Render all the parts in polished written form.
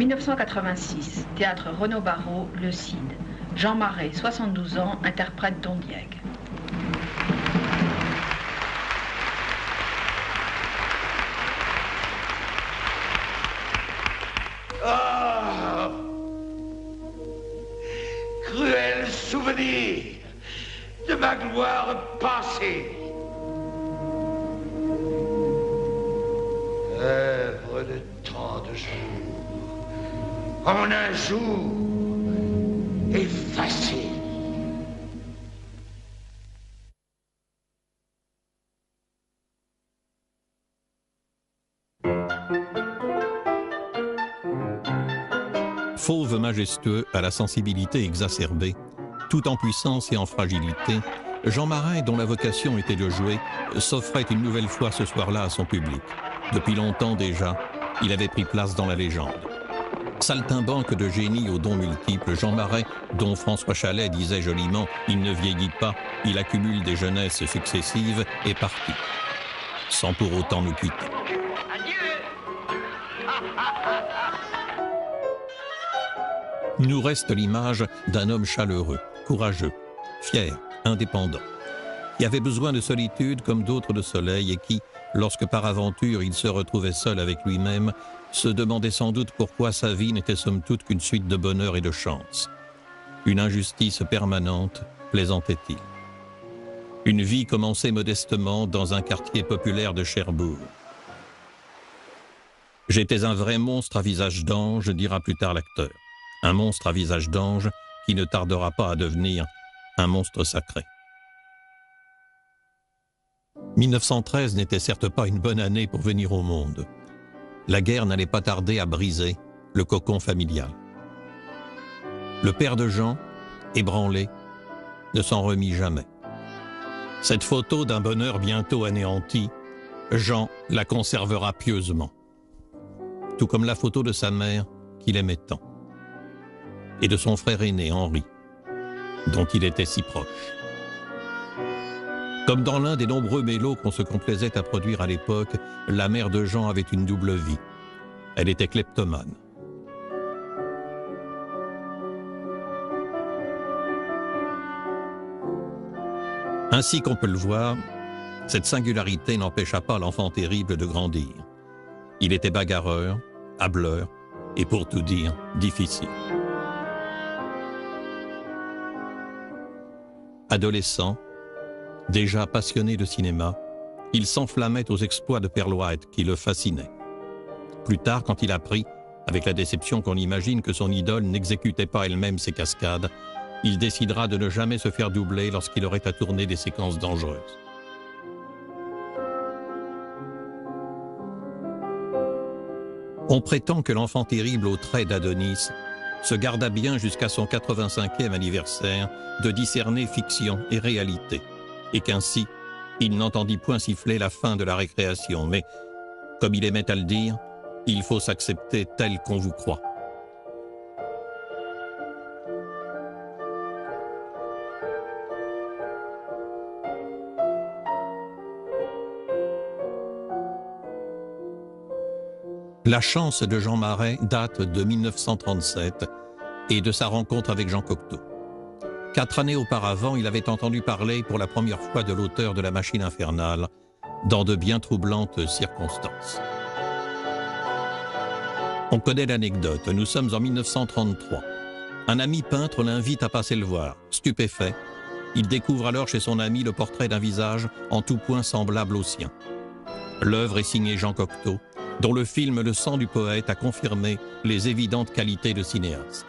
1986, théâtre Renaud Barrault, Le Cid. Jean Marais, 72 ans, interprète Don Diègue. Oh, cruel souvenir de ma gloire passée. Œuvre de tant de jours, en un jour effacé. Fauve majestueux à la sensibilité exacerbée, tout en puissance et en fragilité, Jean Marais, dont la vocation était de jouer, s'offrait une nouvelle fois ce soir-là à son public. Depuis longtemps déjà, il avait pris place dans la légende. Saltimbanque de génie aux dons multiples, Jean Marais, dont François Chalet disait joliment « Il ne vieillit pas, il accumule des jeunesses successives », est parti, sans pour autant nous quitter. Nous reste l'image d'un homme chaleureux, courageux, fier, indépendant, qui avait besoin de solitude comme d'autres de soleil et qui, lorsque par aventure il se retrouvait seul avec lui-même, se demandait sans doute pourquoi sa vie n'était somme toute qu'une suite de bonheur et de chance. Une injustice permanente, plaisantait-il. Une vie commencée modestement dans un quartier populaire de Cherbourg. « J'étais un vrai monstre à visage d'ange », dira plus tard l'acteur. Un monstre à visage d'ange qui ne tardera pas à devenir un monstre sacré. 1913 n'était certes pas une bonne année pour venir au monde. La guerre n'allait pas tarder à briser le cocon familial. Le père de Jean, ébranlé, ne s'en remit jamais. Cette photo d'un bonheur bientôt anéanti, Jean la conservera pieusement. Tout comme la photo de sa mère qu'il aimait tant. Et de son frère aîné, Henri, dont il était si proche. Comme dans l'un des nombreux mélos qu'on se complaisait à produire à l'époque, la mère de Jean avait une double vie. Elle était kleptomane. Ainsi qu'on peut le voir, cette singularité n'empêcha pas l'enfant terrible de grandir. Il était bagarreur, hâbleur et pour tout dire, difficile. Adolescent, déjà passionné de cinéma, il s'enflammait aux exploits de Pearl White qui le fascinaient. Plus tard, quand il apprit, avec la déception qu'on imagine, que son idole n'exécutait pas elle-même ses cascades, il décidera de ne jamais se faire doubler lorsqu'il aurait à tourner des séquences dangereuses. On prétend que l'enfant terrible aux traits d'Adonis se garda bien jusqu'à son 85e anniversaire de discerner fiction et réalité, et qu'ainsi, il n'entendit point siffler la fin de la récréation, mais, comme il aimait à le dire, il faut s'accepter tel qu'on vous croit. La chance de Jean Marais date de 1937 et de sa rencontre avec Jean Cocteau. 4 années auparavant, il avait entendu parler pour la première fois de l'auteur de La Machine infernale, dans de bien troublantes circonstances. On connaît l'anecdote, nous sommes en 1933. Un ami peintre l'invite à passer le voir. Stupéfait, il découvre alors chez son ami le portrait d'un visage en tout point semblable au sien. L'œuvre est signée Jean Cocteau, dont le film Le sang du poète a confirmé les évidentes qualités de cinéaste.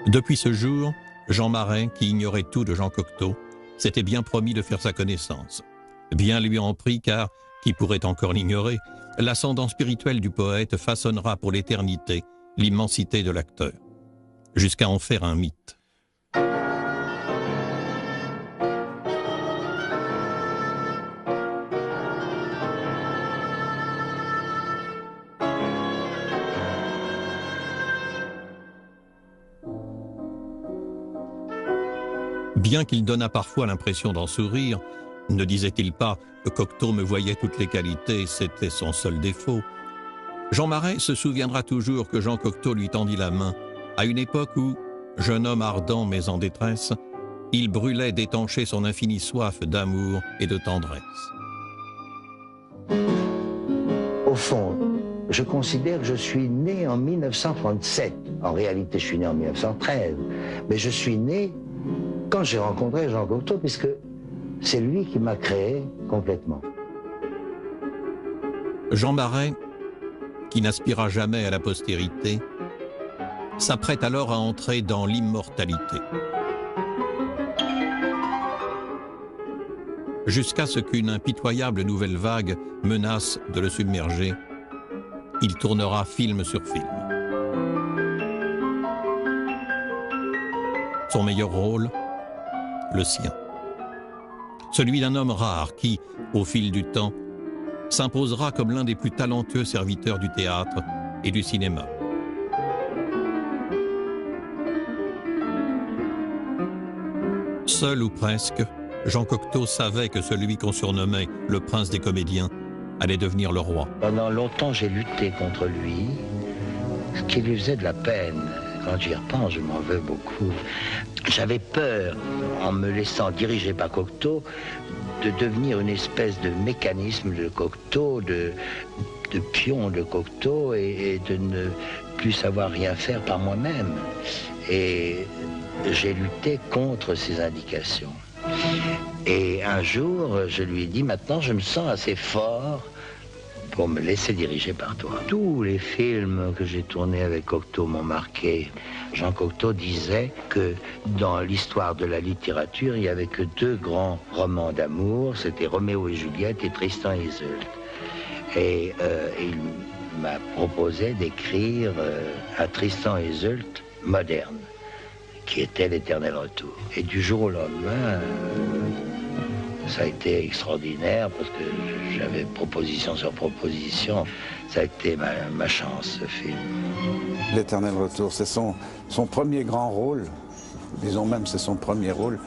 Depuis ce jour, Jean Marais, qui ignorait tout de Jean Cocteau, s'était bien promis de faire sa connaissance. Bien lui en prie, car, qui pourrait encore l'ignorer, l'ascendant spirituel du poète façonnera pour l'éternité l'immensité de l'acteur, jusqu'à en faire un mythe. Bien qu'il donnât parfois l'impression d'en sourire, ne disait-il pas que Cocteau me voyait toutes les qualités, c'était son seul défaut. Jean Marais se souviendra toujours que Jean Cocteau lui tendit la main, à une époque où, jeune homme ardent mais en détresse, il brûlait d'étancher son infinie soif d'amour et de tendresse. Au fond, je considère que je suis né en 1937. En réalité, je suis né en 1913. Mais je suis né quand j'ai rencontré Jean Cocteau, puisque c'est lui qui m'a créé complètement. Jean Marais, qui n'aspira jamais à la postérité, s'apprête alors à entrer dans l'immortalité. Jusqu'à ce qu'une impitoyable nouvelle vague menace de le submerger, il tournera film sur film. Son meilleur rôle, le sien. Celui d'un homme rare qui, au fil du temps, s'imposera comme l'un des plus talentueux serviteurs du théâtre et du cinéma. Seul ou presque, Jean Cocteau savait que celui qu'on surnommait le prince des comédiens allait devenir le roi. Pendant longtemps, j'ai lutté contre lui, ce qui lui faisait de la peine. Quand j'y repense, je m'en veux beaucoup. J'avais peur, en me laissant diriger par Cocteau, de devenir une espèce de mécanisme de Cocteau, de pion de Cocteau, et de ne plus savoir rien faire par moi-même. Et j'ai lutté contre ses indications. Et un jour, je lui ai dit, maintenant je me sens assez fort pour me laisser diriger par toi. Tous les films que j'ai tournés avec Cocteau m'ont marqué. Jean Cocteau disait que dans l'histoire de la littérature, il n'y avait que deux grands romans d'amour, c'était Roméo et Juliette et Tristan et Isolde. Et il m'a proposé d'écrire un Tristan et Isolde moderne, qui était L'Éternel Retour. Et du jour au lendemain, ça a été extraordinaire parce que j'avais proposition sur proposition. Ça a été ma chance, ce film. L'Éternel Retour, c'est son premier grand rôle. Disons même c'est son premier rôle.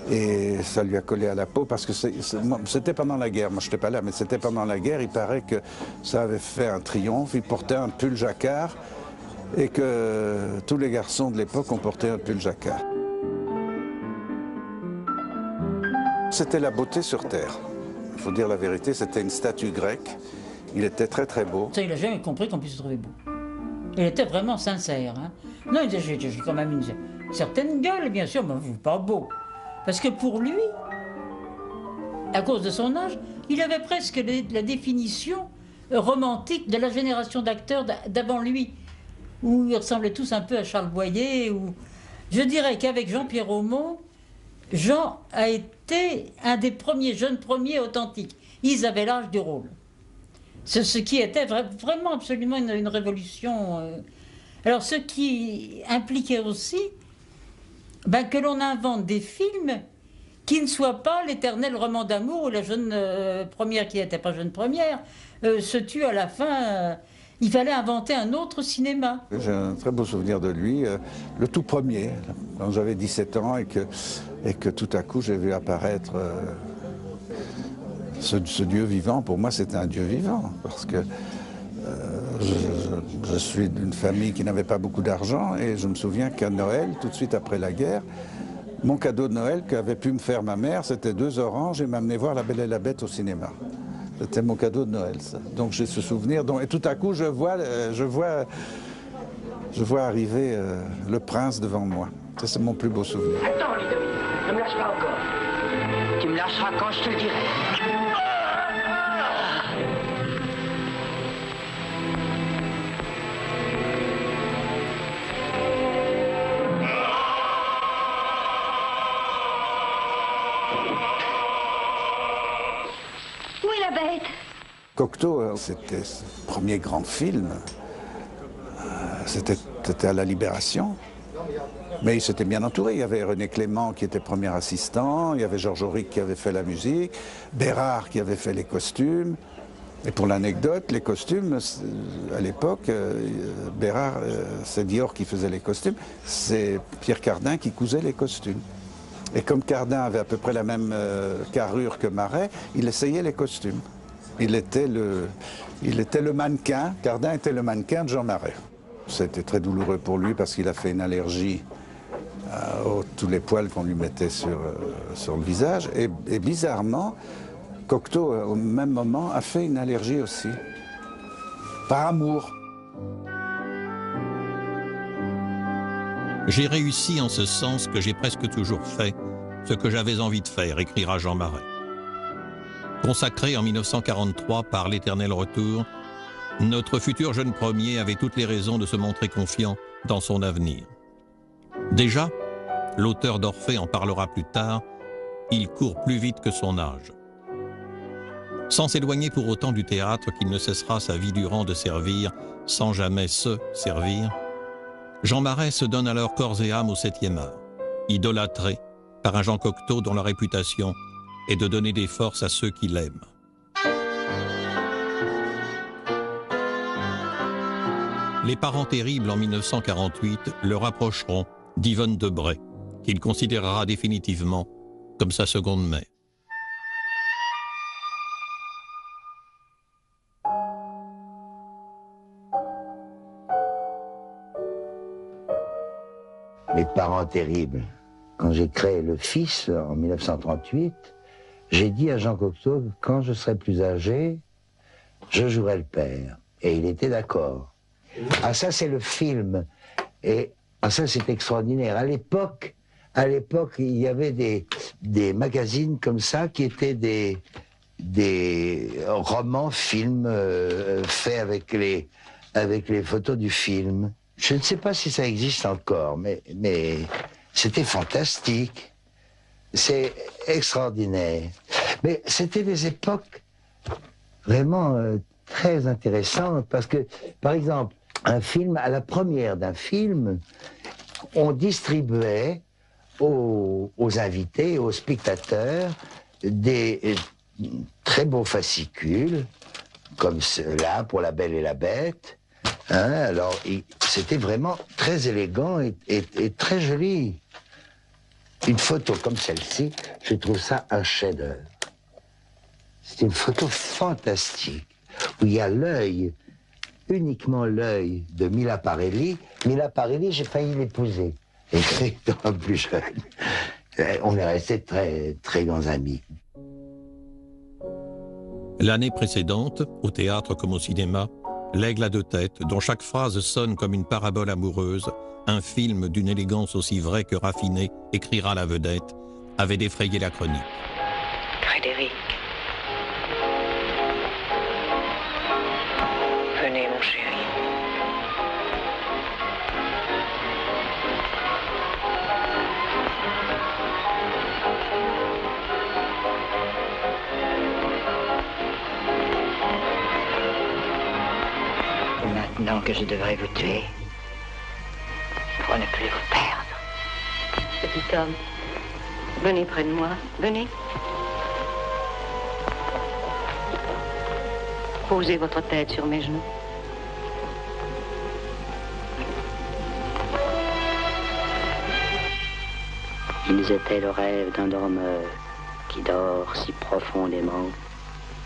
Et ça lui a collé à la peau parce que c'était pendant la guerre. Moi, je n'étais pas là, mais c'était pendant la guerre. Il paraît que ça avait fait un triomphe. Il portait un pull jacquard et que tous les garçons de l'époque ont porté un pull jacquard. C'était la beauté sur terre. Il faut dire la vérité, c'était une statue grecque. Il était très très beau. Ça, il n'a jamais compris qu'on puisse se trouver beau. Il était vraiment sincère. Hein. Non, il disait, j'ai quand même une certaine gueule, bien sûr, mais vous pas beau. Parce que pour lui, à cause de son âge, il avait presque la définition romantique de la génération d'acteurs d'avant lui, où ils ressemblaient tous un peu à Charles Boyer. Je dirais qu'avec Jean-Pierre Aumont, Jean a été un des premiers jeunes premiers authentiques. Ils avaient l'âge du rôle. Ce qui était vraiment absolument une révolution. Alors ce qui impliquait aussi que l'on invente des films qui ne soient pas l'éternel roman d'amour où la jeune première, qui n'était pas jeune première, se tue à la fin. Il fallait inventer un autre cinéma. J'ai un très beau souvenir de lui, le tout premier, quand j'avais 17 ans et que tout à coup j'ai vu apparaître ce Dieu vivant. Pour moi, c'était un Dieu vivant, parce que je suis d'une famille qui n'avait pas beaucoup d'argent et je me souviens qu'à Noël, tout de suite après la guerre, mon cadeau de Noël qu'avait pu me faire ma mère, c'était 2 oranges et m'amener voir La Belle et la Bête au cinéma. C'était mon cadeau de Noël, ça. Donc j'ai ce souvenir. Et tout à coup, je vois arriver le prince devant moi. Ça, c'est mon plus beau souvenir. Attends, Ludovic, ne me lâche pas encore. Tu me lâcheras quand je te le dirai. Où est la bête? Cocteau, c'était son premier grand film. C'était à la Libération. Mais il s'était bien entouré. Il y avait René Clément qui était premier assistant, il y avait Georges Auric qui avait fait la musique, Bérard qui avait fait les costumes. Et pour l'anecdote, les costumes, à l'époque, Bérard, c'est Dior qui faisait les costumes, c'est Pierre Cardin qui cousait les costumes. Et comme Cardin avait à peu près la même carrure que Marais, il essayait les costumes. Il était le mannequin, Cardin était le mannequin de Jean Marais. C'était très douloureux pour lui parce qu'il a fait une allergie tous les poils qu'on lui mettait sur le visage. Et bizarrement, Cocteau, au même moment, a fait une allergie aussi. Par amour. J'ai réussi en ce sens que j'ai presque toujours fait ce que j'avais envie de faire, écrira Jean Marais. Consacré en 1943 par l'Éternel Retour, notre futur jeune premier avait toutes les raisons de se montrer confiant dans son avenir. Déjà, l'auteur d'Orphée en parlera plus tard, il court plus vite que son âge. Sans s'éloigner pour autant du théâtre qu'il ne cessera sa vie durant de servir sans jamais se servir, Jean Marais se donne alors corps et âme au 7e art, idolâtré par un Jean Cocteau dont la réputation est de donner des forces à ceux qui l'aiment. Les Parents terribles en 1948 le rapprocheront d'Yvonne Debré, qu'il considérera définitivement comme sa seconde mère. Les Parents terribles. Quand j'ai créé Le Fils en 1938, j'ai dit à Jean Cocteau que quand je serai plus âgé, je jouerai le père. Et il était d'accord. Ah, ça, c'est le film. Et ah, ça, c'est extraordinaire. À l'époque, il y avait des magazines comme ça qui étaient des romans, films faits avec les photos du film. Je ne sais pas si ça existe encore, mais c'était fantastique. C'est extraordinaire. Mais c'était des époques vraiment très intéressantes parce que, par exemple, un film, à la première d'un film, on distribuait aux invités, aux spectateurs, des très beaux fascicules, comme ceux-là pour La Belle et la Bête. Hein, alors, c'était vraiment très élégant et très joli. Une photo comme celle-ci, je trouve ça un chef-d'œuvre. C'est une photo fantastique, où il y a l'œil, uniquement l'œil de Mila Parelli. Mila Parelli, j'ai failli l'épouser, étant plus jeune. On est restés très, très grands amis. L'année précédente, au théâtre comme au cinéma, L'Aigle à deux têtes, dont chaque phrase sonne comme une parabole amoureuse, un film d'une élégance aussi vraie que raffinée, écrira la vedette, avait défrayé la chronique. Frédéric. Venez, mon chéri. Maintenant que je devrais vous tuer, pour ne plus vous perdre. Petit homme, venez près de moi, venez. Posez votre tête sur mes genoux. Ils étaient le rêve d'un dormeur qui dort si profondément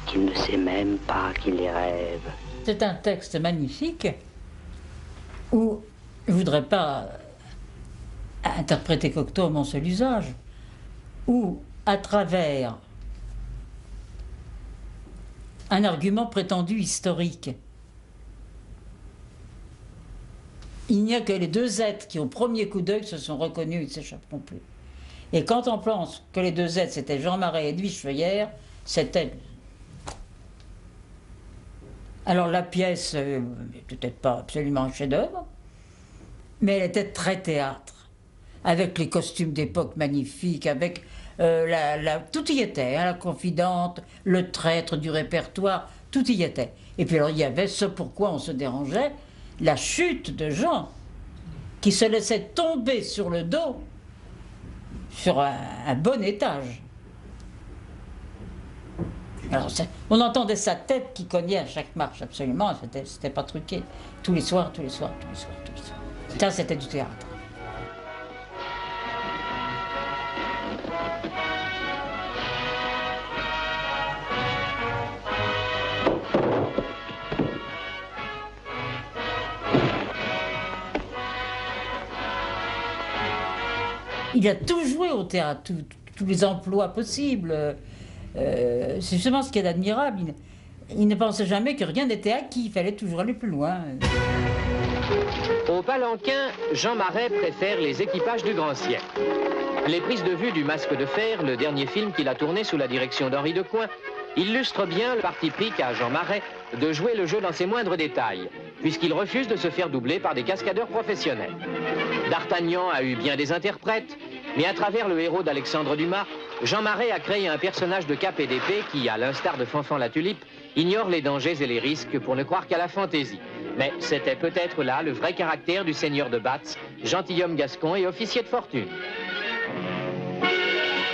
qu'il ne sait même pas qu'il les rêve. C'est un texte magnifique où je ne voudrais pas interpréter Cocteau à mon seul usage, où à travers un argument prétendu historique, il n'y a que les deux êtres qui au premier coup d'œil se sont reconnus et ne s'échapperont plus. Et quand on pense que les deux êtres c'était Jean Marais et Edwige Feuillère, c'était... Alors la pièce, peut-être pas absolument un chef-d'œuvre, mais elle était très théâtre, avec les costumes d'époque magnifiques, avec tout y était, hein, la confidente, le traître du répertoire, tout y était. Et puis alors il y avait ce pourquoi on se dérangeait, la chute de Jean, qui se laissait tomber sur le dos, sur un bon étage. Alors, on entendait sa tête qui cognait à chaque marche, absolument, c'était pas truqué. Tous les soirs, tous les soirs, tous les soirs, tous les soirs. Ça, c'était du théâtre. Il a tout joué au théâtre, tous les emplois possibles. C'est justement ce qui est admirable. Il ne pensait jamais que rien n'était acquis, il fallait toujours aller plus loin. Au Palanquin, Jean Marais préfère les équipages du grand siècle. Les prises de vue du Masque de fer, le dernier film qu'il a tourné sous la direction d'Henri Decoing, illustrent bien le parti pris qu'a Jean Marais de jouer le jeu dans ses moindres détails, puisqu'il refuse de se faire doubler par des cascadeurs professionnels. D'Artagnan a eu bien des interprètes, mais à travers le héros d'Alexandre Dumas, Jean Marais a créé un personnage de cape et d'épée qui, à l'instar de Fanfan la Tulipe, ignore les dangers et les risques pour ne croire qu'à la fantaisie. Mais c'était peut-être là le vrai caractère du seigneur de Batz, gentilhomme gascon et officier de fortune.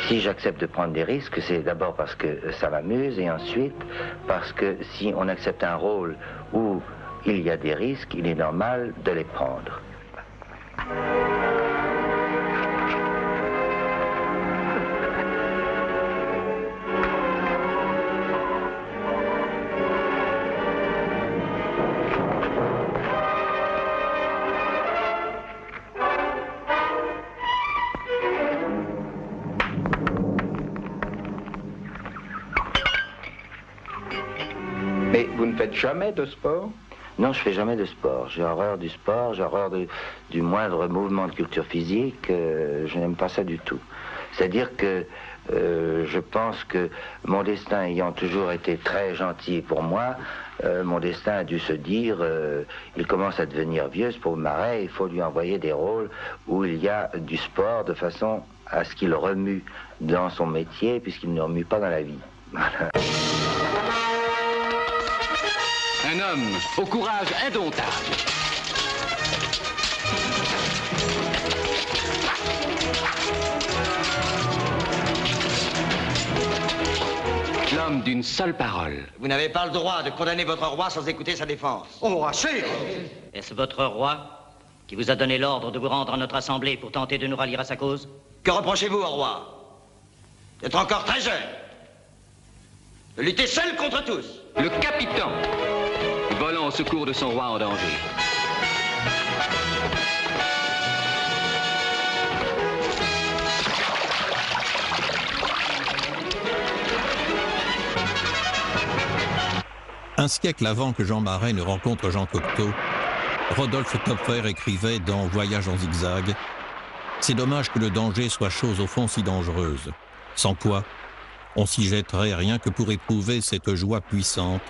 Si j'accepte de prendre des risques, c'est d'abord parce que ça m'amuse et ensuite parce que si on accepte un rôle où il y a des risques, il est normal de les prendre. Mais vous ne faites jamais de sport? Non, je fais jamais de sport. J'ai horreur du sport, j'ai horreur du moindre mouvement de culture physique. Je n'aime pas ça du tout. C'est-à-dire que je pense que mon destin ayant toujours été très gentil pour moi, mon destin a dû se dire, il commence à devenir vieux, ce pauvre Marais, il faut lui envoyer des rôles où il y a du sport de façon à ce qu'il remue dans son métier, puisqu'il ne remue pas dans la vie. Voilà. Un homme au courage indomptable. L'homme d'une seule parole. Vous n'avez pas le droit de condamner votre roi sans écouter sa défense. Oh, assez! Est-ce votre roi qui vous a donné l'ordre de vous rendre à notre assemblée pour tenter de nous rallier à sa cause? Que reprochez-vous au roi? D'être encore très jeune. De lutter seul contre tous. Le capitaine, volant au secours de son roi en danger. Un siècle avant que Jean Marais ne rencontre Jean Cocteau, Rodolphe Töpffer écrivait dans Voyage en zigzag « C'est dommage que le danger soit chose au fond si dangereuse, sans quoi on s'y jetterait rien que pour éprouver cette joie puissante,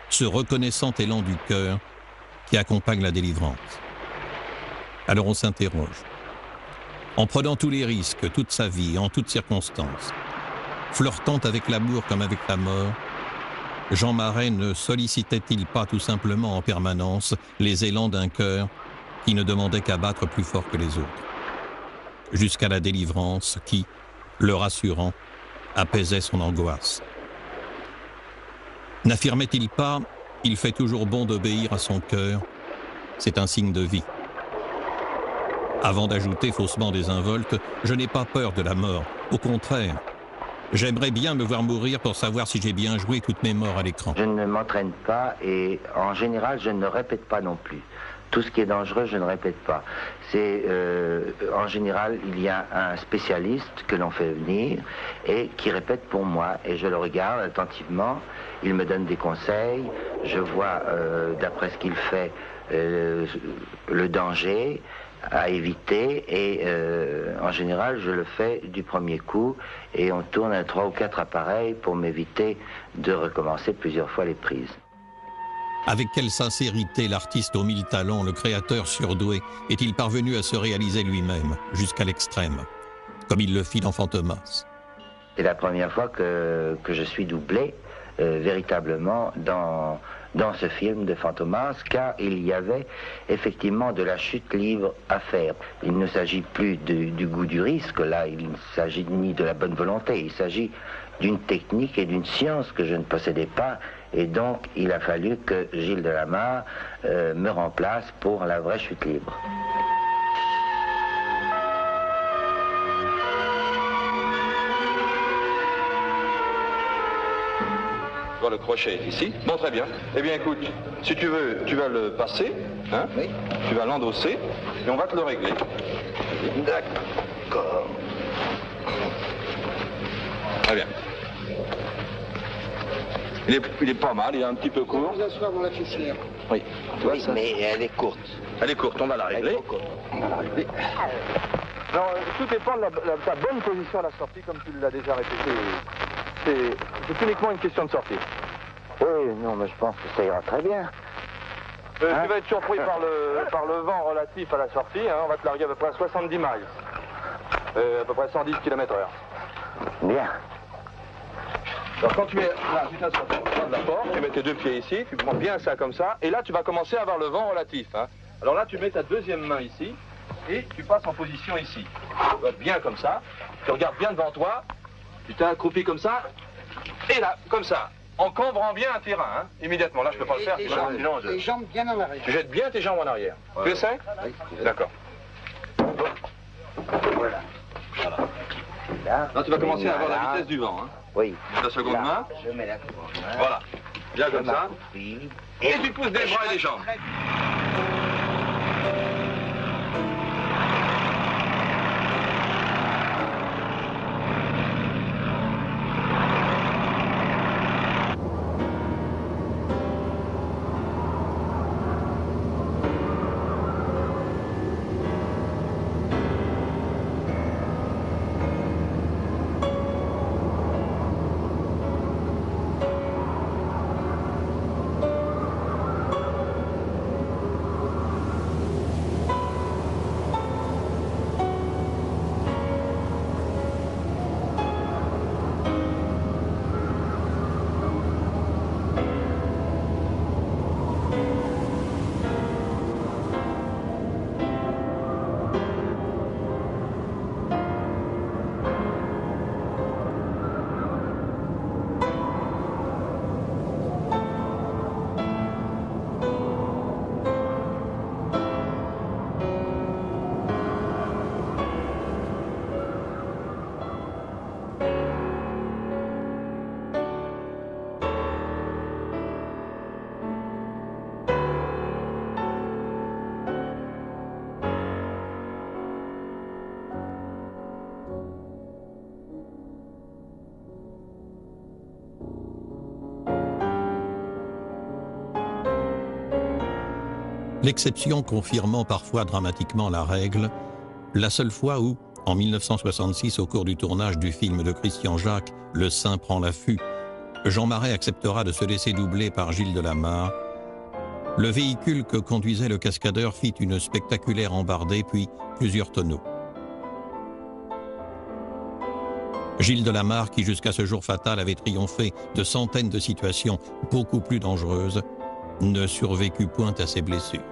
ce reconnaissant élan du cœur qui accompagne la délivrance. » Alors on s'interroge. En prenant tous les risques, toute sa vie, en toutes circonstances, flirtant avec l'amour comme avec la mort, Jean Marais ne sollicitait-il pas tout simplement en permanence les élans d'un cœur qui ne demandait qu'à battre plus fort que les autres, jusqu'à la délivrance qui, le rassurant, apaisait son angoisse? N'affirmait-il pas « Il fait toujours bon d'obéir à son cœur, c'est un signe de vie ». Avant d'ajouter faussement désinvolte, je n'ai pas peur de la mort, au contraire. J'aimerais bien me voir mourir pour savoir si j'ai bien joué toutes mes morts à l'écran. Je ne m'entraîne pas et en général je ne répète pas non plus. Tout ce qui est dangereux, je ne répète pas. C'est en général, il y a un spécialiste que l'on fait venir et qui répète pour moi. Et je le regarde attentivement, il me donne des conseils, je vois d'après ce qu'il fait le danger à éviter et en général je le fais du premier coup et on tourne à 3 ou 4 appareils pour m'éviter de recommencer plusieurs fois les prises. Avec quelle sincérité l'artiste aux 1000 talents, le créateur surdoué, est-il parvenu à se réaliser lui-même jusqu'à l'extrême, comme il le fit dans Fantomas? C'est la première fois que je suis doublé véritablement dans ce film de Fantomas, car il y avait effectivement de la chute libre à faire. Il ne s'agit plus du goût du risque, là, il ne s'agit ni de la bonne volonté, il s'agit d'une technique et d'une science que je ne possédais pas, et donc il a fallu que Gilles Delamarre me remplace pour la vraie chute libre. Le crochet est ici. Bon, très bien. Eh bien, écoute, si tu veux, tu vas le passer, hein? Oui. Tu vas l'endosser et on va te le régler. D'accord. Très bien. Il est pas mal, il est un petit peu court. Vous asseoir dans la fichière. Oui. Tu vois, Oui, ça mais elle est courte. Elle est courte, on va la régler. On va la régler. Alors, tout dépend de ta bonne position à la sortie, comme tu l'as déjà répété. C'est uniquement une question de sortie. Oui, non, mais je pense que ça ira très bien. Tu vas être surpris par le vent relatif à la sortie. Hein. On va te larguer à peu près à 70 miles. À peu près 110 km/h. Bien. Alors quand tu mets là, tu t'assois sur le de la porte, tu mets tes deux pieds ici, tu prends bien ça comme ça, et là tu vas commencer à avoir le vent relatif. Hein. Alors là tu mets ta deuxième main ici, et tu passes en position ici. Tu vas bien comme ça, tu regardes bien devant toi, tu t'es accroupi comme ça, et là, comme ça, en cambrant bien un terrain, hein, immédiatement. Là je peux pas le faire, sinon les jambes bien en arrière. Tu jettes bien tes jambes en arrière. Ouais. Tu essaies? Oui. D'accord. Voilà. Là, tu vas commencer à avoir la vitesse du vent. Hein. Oui. La seconde main. Je mets la seconde main. Voilà. Bien comme ça. Et tu pousses des bras et des jambes. L'exception confirmant parfois dramatiquement la règle, la seule fois où, en 1966, au cours du tournage du film de Christian Jacques, Le Saint prend l'affût, Jean Marais acceptera de se laisser doubler par Gilles Delamarre, le véhicule que conduisait le cascadeur fit une spectaculaire embardée, puis plusieurs tonneaux. Gilles Delamarre, qui jusqu'à ce jour fatal avait triomphé de centaines de situations beaucoup plus dangereuses, ne survécut point à ses blessures.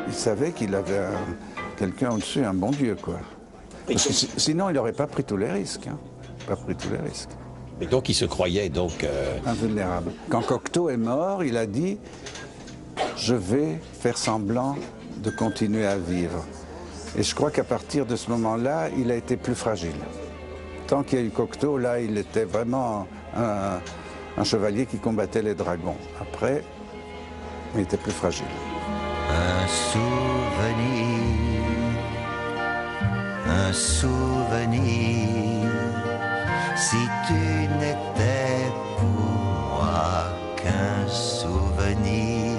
Il savait qu'il avait quelqu'un au-dessus, un bon Dieu, quoi. Parce que sinon, il n'aurait pas pris tous les risques. Hein. Pas pris tous les risques. Et donc, il se croyait donc... invulnérable. Quand Cocteau est mort, il a dit « Je vais faire semblant de continuer à vivre ». Et je crois qu'à partir de ce moment-là, il a été plus fragile. Tant qu'il y a eu Cocteau, là, il était vraiment un chevalier qui combattait les dragons. Après, il était plus fragile. Un souvenir, si tu n'étais pour moi qu'un souvenir,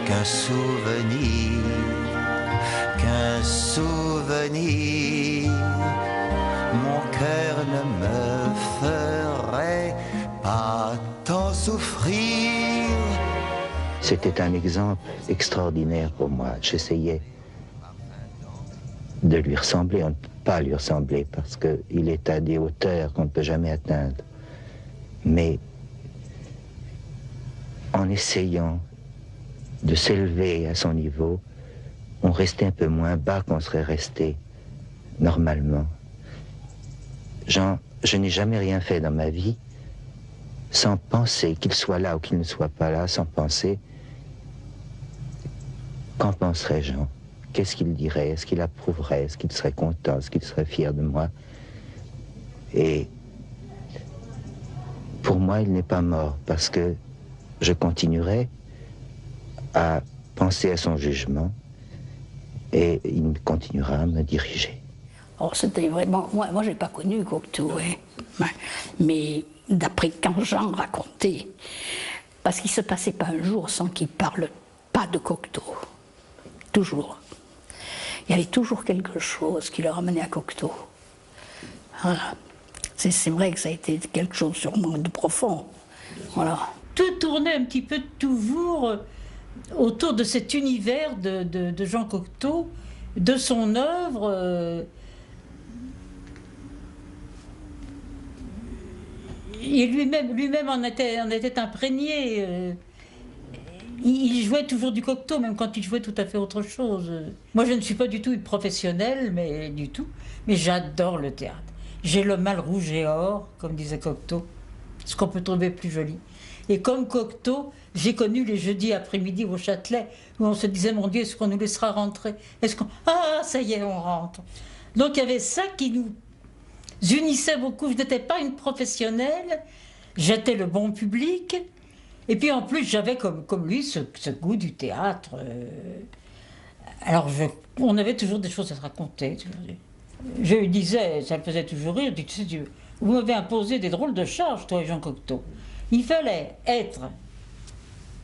qu'un souvenir, qu'un souvenir, mon cœur ne me ferait pas tant souffrir. C'était un exemple extraordinaire pour moi. J'essayais de lui ressembler. On ne peut pas lui ressembler parce qu'il est à des hauteurs qu'on ne peut jamais atteindre. Mais en essayant de s'élever à son niveau, on restait un peu moins bas qu'on serait resté normalement. Je n'ai jamais rien fait dans ma vie sans penser qu'il soit là ou qu'il ne soit pas là, sans penser qu'en penserait Jean. Qu'est-ce qu'il dirait? Est-ce qu'il approuverait? Est-ce qu'il serait content? Est-ce qu'il serait fier de moi? Et pour moi, il n'est pas mort, parce que je continuerai à penser à son jugement et il continuera à me diriger. Oh, c'était vraiment... Moi je n'ai pas connu Cocteau, hein. Mais d'après quand Jean racontait, parce qu'il ne se passait pas un jour sans qu'il ne parle pas de Cocteau. Toujours. Il y avait toujours quelque chose qui le ramenait à Cocteau. Voilà. C'est vrai que ça a été quelque chose sûrement de profond. Voilà. Tout tournait un petit peu toujours autour de cet univers de Jean Cocteau, de son œuvre. Et lui-même en était imprégné. Il jouait toujours du Cocteau, même quand il jouait tout à fait autre chose. Moi, je ne suis pas du tout une professionnelle, mais du tout. Mais j'adore le théâtre. J'ai le mal rouge et or, comme disait Cocteau, ce qu'on peut trouver plus joli. Et comme Cocteau, j'ai connu les jeudis après-midi au Châtelet, où on se disait, mon Dieu, est-ce qu'on nous laissera rentrer? Ah, ça y est, on rentre. Donc il y avait ça qui nous unissait beaucoup. Je n'étais pas une professionnelle, j'étais le bon public. Et puis en plus, j'avais comme lui ce goût du théâtre. Alors on avait toujours des choses à se raconter. Je lui disais, ça me faisait toujours rire, tu sais, vous m'avez imposé des drôles de charges, toi et Jean Cocteau. Il fallait être,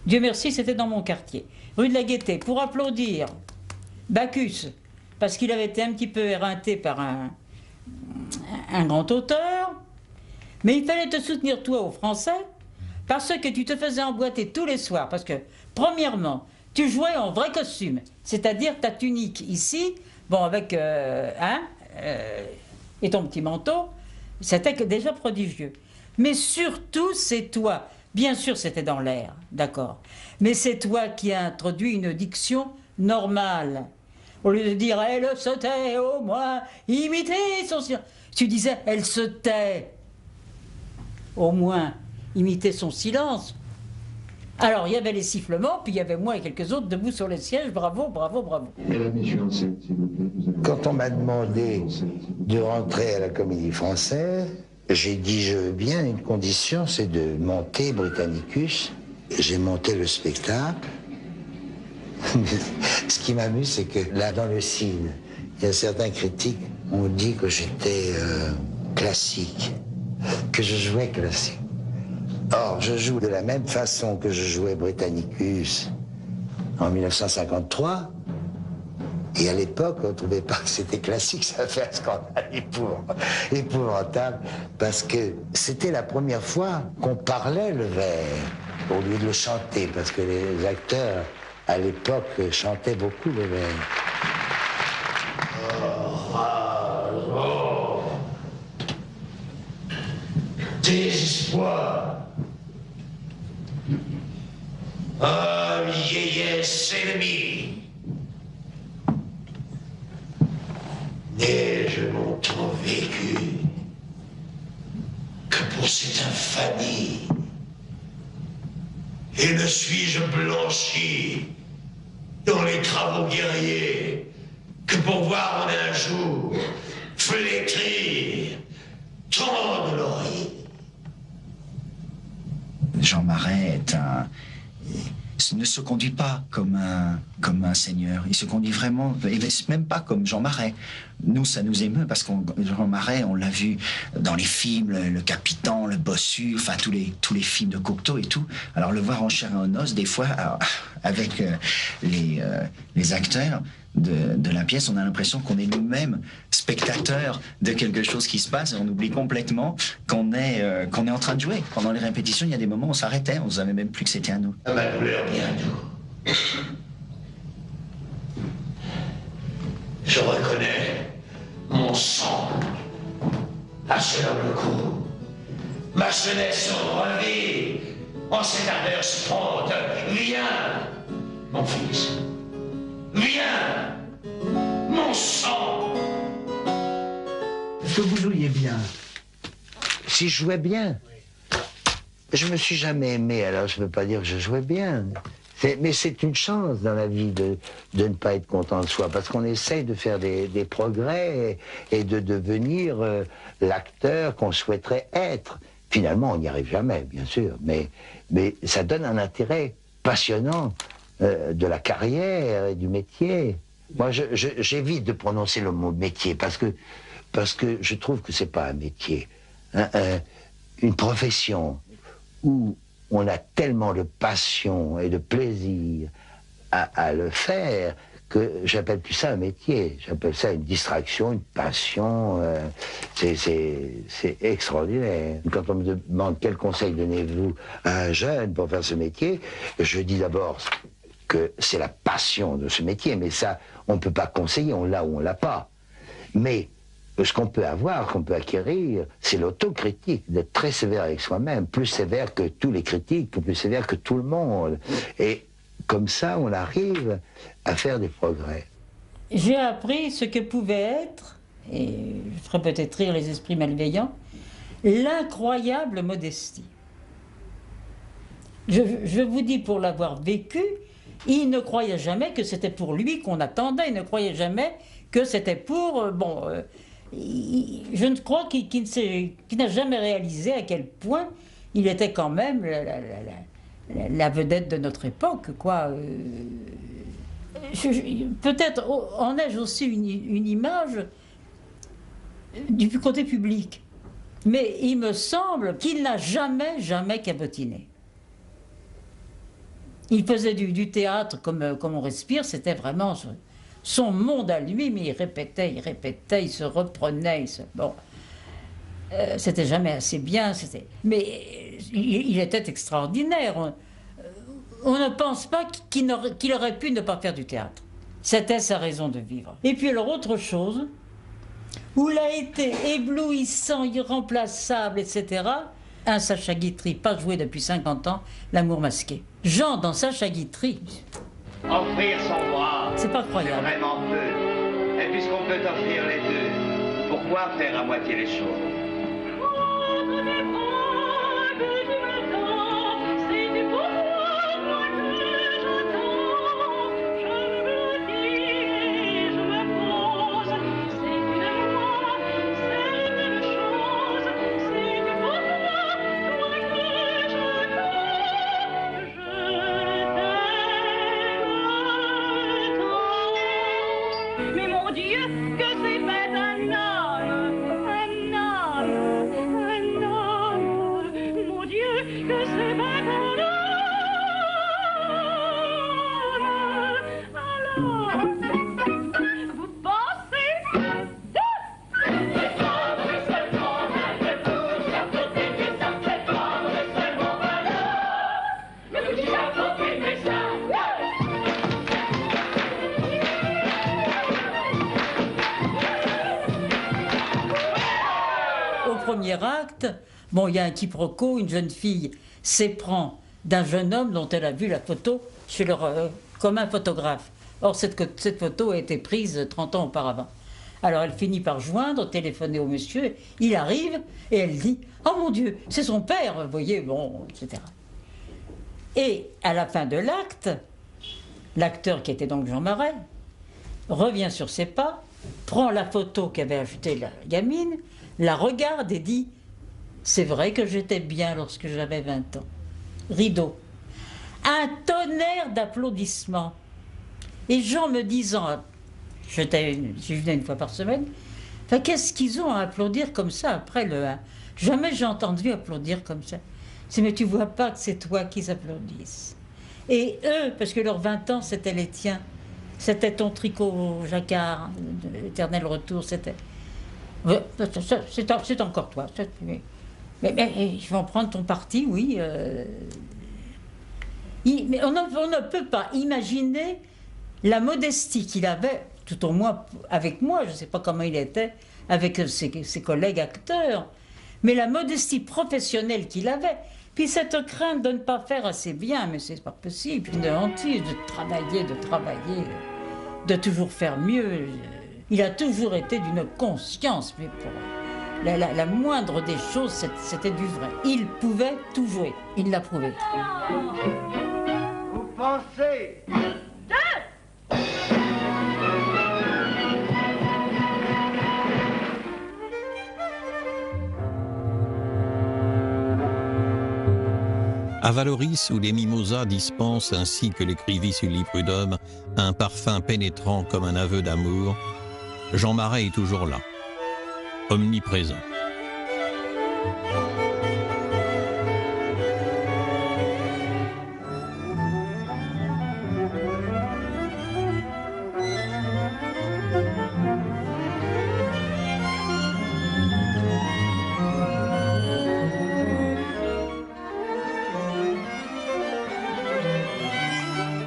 Dieu merci, c'était dans mon quartier, rue de la Gaîté, pour applaudir Bacchus, parce qu'il avait été un petit peu éreinté par un grand auteur, mais il fallait te soutenir toi au français, parce que tu te faisais emboîter tous les soirs, parce que, premièrement, tu jouais en vrai costume, c'est-à-dire ta tunique ici, bon, avec, et ton petit manteau, c'était déjà prodigieux. Mais surtout, c'est toi, bien sûr c'était dans l'air, d'accord, mais c'est toi qui as introduit une diction normale. Au lieu de dire « elle se tait, au moins, imiter son silence », tu disais « elle se tait, au moins, imiter son silence ». Alors, il y avait les sifflements, puis il y avait moi et quelques autres debout sur les sièges, bravo, bravo, bravo. Quand on m'a demandé de rentrer à la Comédie Française, j'ai dit je veux bien, une condition, c'est de monter Britannicus. J'ai monté le spectacle. Ce qui m'amuse, c'est que là, dans le Cid, il y a certains critiques qui ont dit que j'étais classique, que je jouais classique. Or, je joue de la même façon que je jouais Britannicus en 1953. Et à l'époque, on ne trouvait pas que c'était classique, ça fait un scandale épouvantable, parce que c'était la première fois qu'on parlait le vers, au lieu de le chanter, parce que les acteurs, à l'époque, chantaient beaucoup le vers. Désespoir. Ah, vieillesse ennemie. N'ai-je longtemps vécu que pour cette infamie? Et ne suis-je blanchi dans les travaux guerriers que pour voir en un jour flétrir tant de lauriers? Jean Marais ne se conduit pas comme un seigneur. Il se conduit vraiment, même pas comme Jean Marais. Nous, ça nous émeut parce que Jean Marais, on l'a vu dans les films, le Capitan, le Bossu, enfin tous les films de Cocteau et tout. Alors le voir en chair et en os, des fois, avec les acteurs de la pièce, on a l'impression qu'on est nous-mêmes spectateurs de quelque chose qui se passe et on oublie complètement qu'on est en train de jouer. Pendant les répétitions, il y a des moments où on s'arrêtait, on ne savait même plus que c'était à nous. Ma douleur bien doux. Je reconnais mon sang à ce noble coup. Ma jeunesse revit en cette ardeur sponde. Viens, mon fils. Viens, mon sang. Est-ce que vous jouiez bien? Si je jouais bien? Je me suis jamais aimé, alors je ne peux pas dire que je jouais bien. Mais c'est une chance dans la vie de ne pas être content de soi, parce qu'on essaye de faire des progrès et de devenir l'acteur qu'on souhaiterait être. Finalement, on n'y arrive jamais, bien sûr, mais ça donne un intérêt passionnant de la carrière et du métier. Moi, j'évite de prononcer le mot métier, parce que je trouve que c'est pas un métier. Une profession où on a tellement de passion et de plaisir à le faire que j'appelle plus ça un métier, j'appelle ça une distraction, une passion. C'est extraordinaire. Quand on me demande quel conseil donnez-vous à un jeune pour faire ce métier, je dis d'abord que c'est la passion de ce métier, mais ça, on ne peut pas conseiller, on l'a ou on l'a pas. Mais ce qu'on peut avoir, qu'on peut acquérir, c'est l'autocritique, d'être très sévère avec soi-même, plus sévère que tous les critiques, plus sévère que tout le monde. Et comme ça, on arrive à faire des progrès. J'ai appris ce que pouvait être, et je ferai peut-être rire les esprits malveillants, l'incroyable modestie. Je vous dis, pour l'avoir vécu, il ne croyait jamais que c'était pour lui qu'on attendait, il ne croyait jamais que c'était pour... je ne crois qu'il n'a jamais réalisé à quel point il était quand même la vedette de notre époque, quoi. Peut-être en ai-je aussi une image du côté public, mais il me semble qu'il n'a jamais cabotiné. Il faisait du théâtre comme on respire, c'était vraiment son monde à lui, mais il répétait, il se reprenait, c'était jamais assez bien, mais il était extraordinaire. On ne pense pas qu'il aurait pu ne pas faire du théâtre. C'était sa raison de vivre. Et puis alors autre chose, où il a été éblouissant, irremplaçable, etc., un Sacha Guitry, pas joué depuis 50 ans, L'amour masqué. Jean, dans Sacha Guitry... Offrir son bras, c'est pas croyable. C'est vraiment peu. Et puisqu'on peut offrir les deux, pourquoi faire à moitié les choses? Acte, bon, il y a un quiproquo, une jeune fille s'éprend d'un jeune homme dont elle a vu la photo chez leur commun photographe. Or, cette photo a été prise 30 ans auparavant. Alors, elle finit par joindre, téléphoner au monsieur, il arrive, et elle dit « Oh mon Dieu, c'est son père, vous voyez, bon, etc. » Et à la fin de l'acte, l'acteur, qui était donc Jean Marais, revient sur ses pas, prend la photo qu'avait achetée la gamine, la regarde et dit « C'est vrai que j'étais bien lorsque j'avais 20 ans. » Rideau. Un tonnerre d'applaudissements. Et Jean me disant, j'y venais une fois par semaine, enfin, qu'est-ce qu'ils ont à applaudir comme ça après le 1? Jamais j'ai entendu applaudir comme ça. C'est mais tu vois pas que c'est toi qu'ils applaudissent. Et eux, parce que leurs 20 ans, c'était les tiens. C'était ton tricot jacquard, l'éternel retour, c'était... C'est encore toi. Mais ils vont prendre ton parti, oui. Mais on ne peut pas imaginer la modestie qu'il avait, tout au moins avec moi, je ne sais pas comment il était, avec ses collègues acteurs, mais la modestie professionnelle qu'il avait, puis cette crainte de ne pas faire assez bien, mais c'est pas possible, une hantise de travailler, de toujours faire mieux. Il a toujours été d'une conscience, mais pour la moindre des choses, c'était du vrai. Il pouvait tout jouer, il l'a prouvé. Vous pensée. À Valoris, où les mimosas dispensent, ainsi que l'écrivit Sully Prudhomme, un parfum pénétrant comme un aveu d'amour, Jean Marais est toujours là, omniprésent.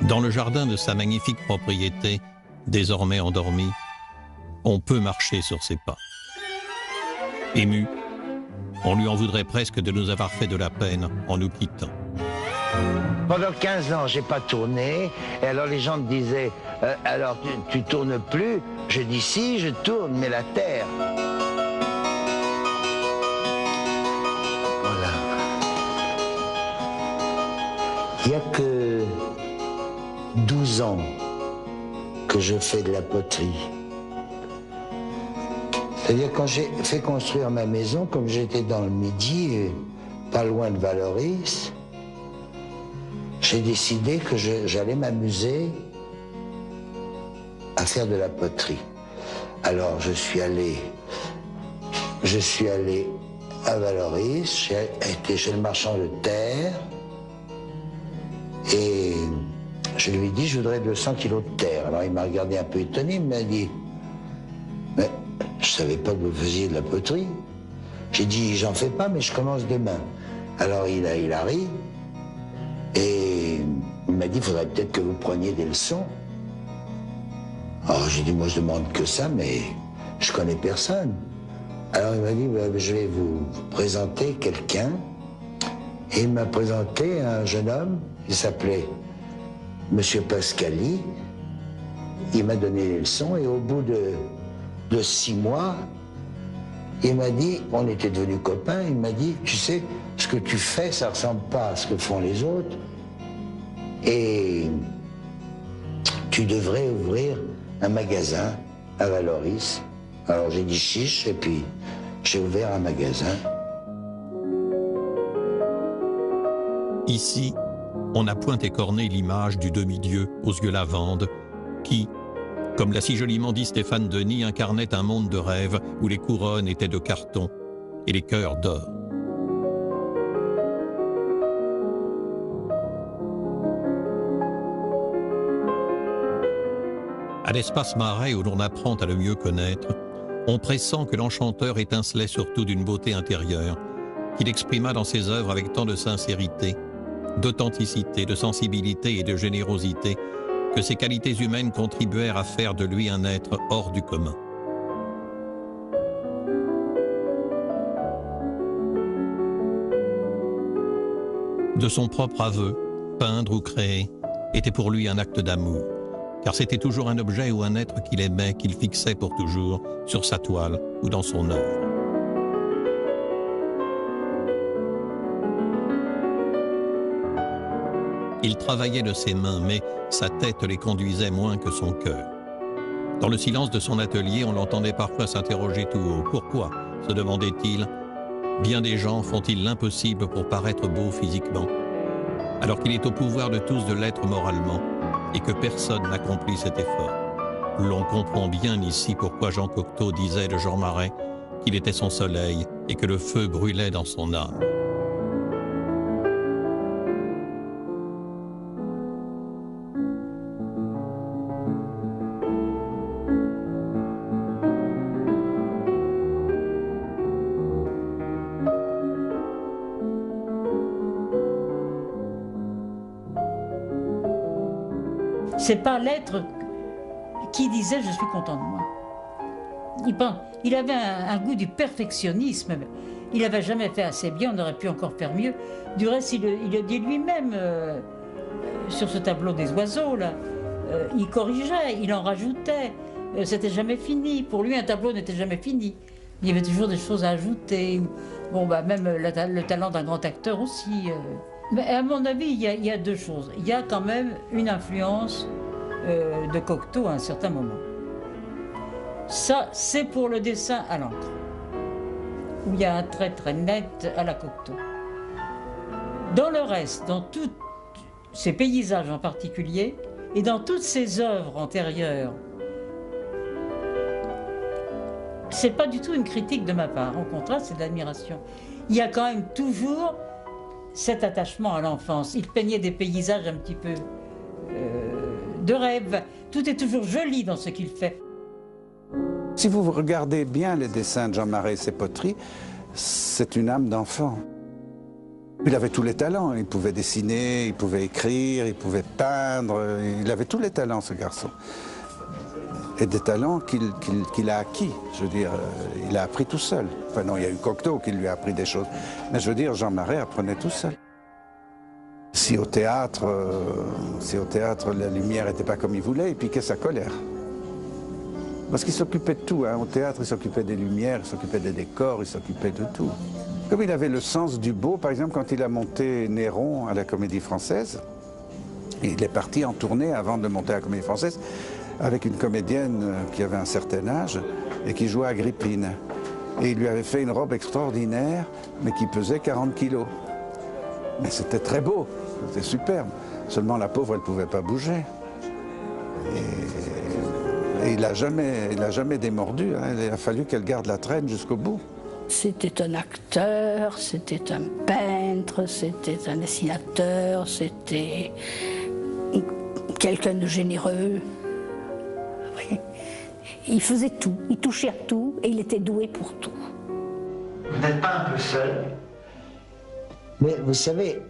Dans le jardin de sa magnifique propriété, désormais endormie, on peut marcher sur ses pas. Ému, on lui en voudrait presque de nous avoir fait de la peine en nous quittant. Pendant 15 ans, j'ai pas tourné, et alors les gens me disaient alors tu tournes plus? Je dis si, je tourne, mais la terre. Voilà. Il n'y a que 12 ans que je fais de la poterie. C'est-à-dire quand j'ai fait construire ma maison, comme j'étais dans le Midi, pas loin de Valoris, j'ai décidé que j'allais m'amuser à faire de la poterie. Alors je suis allé à Valoris, j'ai été chez le marchand de terre et je lui ai dit je voudrais 200 kilos de terre. Alors il m'a regardé un peu étonné, il m'a dit mais je savais pas que vous faisiez de la poterie. J'ai dit j'en fais pas mais je commence demain. Alors il a ri et il m'a dit il faudrait peut-être que vous preniez des leçons. Alors j'ai dit moi je demande que ça mais je connais personne. Alors il m'a dit je vais vous présenter quelqu'un et il m'a présenté un jeune homme, il s'appelait Monsieur Pascali. Il m'a donné les leçons et au bout de 6 mois, il m'a dit, on était devenus copains, il m'a dit, tu sais, ce que tu fais, ça ressemble pas à ce que font les autres et tu devrais ouvrir un magasin à Valoris. Alors j'ai dit chiche et puis j'ai ouvert un magasin. Ici, on a point écorné l'image du demi-dieu aux yeux lavandes qui, comme l'a si joliment dit Stéphane Denis, incarnait un monde de rêve où les couronnes étaient de carton et les cœurs d'or. À l'espace Marais, où l'on apprend à le mieux connaître, on pressent que l'enchanteur étincelait surtout d'une beauté intérieure, qu'il exprima dans ses œuvres avec tant de sincérité, d'authenticité, de sensibilité et de générosité, que ces qualités humaines contribuèrent à faire de lui un être hors du commun. De son propre aveu, peindre ou créer était pour lui un acte d'amour, car c'était toujours un objet ou un être qu'il aimait, qu'il fixait pour toujours sur sa toile ou dans son œuvre. Il travaillait de ses mains, mais sa tête les conduisait moins que son cœur. Dans le silence de son atelier, on l'entendait parfois s'interroger tout haut. Pourquoi, se demandait-il, bien des gens font-ils l'impossible pour paraître beaux physiquement, alors qu'il est au pouvoir de tous de l'être moralement, et que personne n'accomplit cet effort. L'on comprend bien ici pourquoi Jean Cocteau disait de Jean Marais qu'il était son soleil et que le feu brûlait dans son âme. C'est pas l'être qui disait « je suis content de moi ». Il avait un goût du perfectionnisme. Il n'avait jamais fait assez bien, on aurait pu encore faire mieux. Du reste, il le dit lui-même sur ce tableau des oiseaux, là. Il corrigeait, il en rajoutait. C'était jamais fini. Pour lui, un tableau n'était jamais fini. Il y avait toujours des choses à ajouter. Bon, bah, même le talent d'un grand acteur aussi. Mais à mon avis, il y a deux choses. Il y a quand même une influence de Cocteau à un certain moment. Ça, c'est pour le dessin à l'encre, où il y a un trait très net à la Cocteau. Dans le reste, dans tous ces paysages en particulier, et dans toutes ses œuvres antérieures, c'est pas du tout une critique de ma part, au contraire, c'est de l'admiration. Il y a quand même toujours cet attachement à l'enfance. Il peignait des paysages un petit peu de rêve. Tout est toujours joli dans ce qu'il fait. Si vous regardez bien les dessins de Jean Marais et ses poteries, c'est une âme d'enfant. Il avait tous les talents. Il pouvait dessiner, il pouvait écrire, il pouvait peindre. Il avait tous les talents, ce garçon. Et des talents qu'il a acquis. Je veux dire, il a appris tout seul. Enfin non, il y a eu Cocteau qui lui a appris des choses. Mais je veux dire, Jean Marais apprenait tout seul. Si au théâtre, la lumière n'était pas comme il voulait, il piquait sa colère. Parce qu'il s'occupait de tout. Hein. Au théâtre, il s'occupait des lumières, il s'occupait des décors, il s'occupait de tout. Comme il avait le sens du beau, par exemple, quand il a monté Néron à la Comédie Française, il est parti en tournée avant de monter à la Comédie Française avec une comédienne qui avait un certain âge et qui jouait Agrippine. Et il lui avait fait une robe extraordinaire, mais qui pesait 40 kilos. Mais c'était très beau, c'était superbe. Seulement la pauvre, elle ne pouvait pas bouger. Et il n'a jamais démordu, hein. Il a fallu qu'elle garde la traîne jusqu'au bout. C'était un acteur, c'était un peintre, c'était un dessinateur, c'était quelqu'un de généreux. Oui. Il faisait tout, il touchait à tout et il était doué pour tout. Vous n'êtes pas un peu seul? Mais vous savez,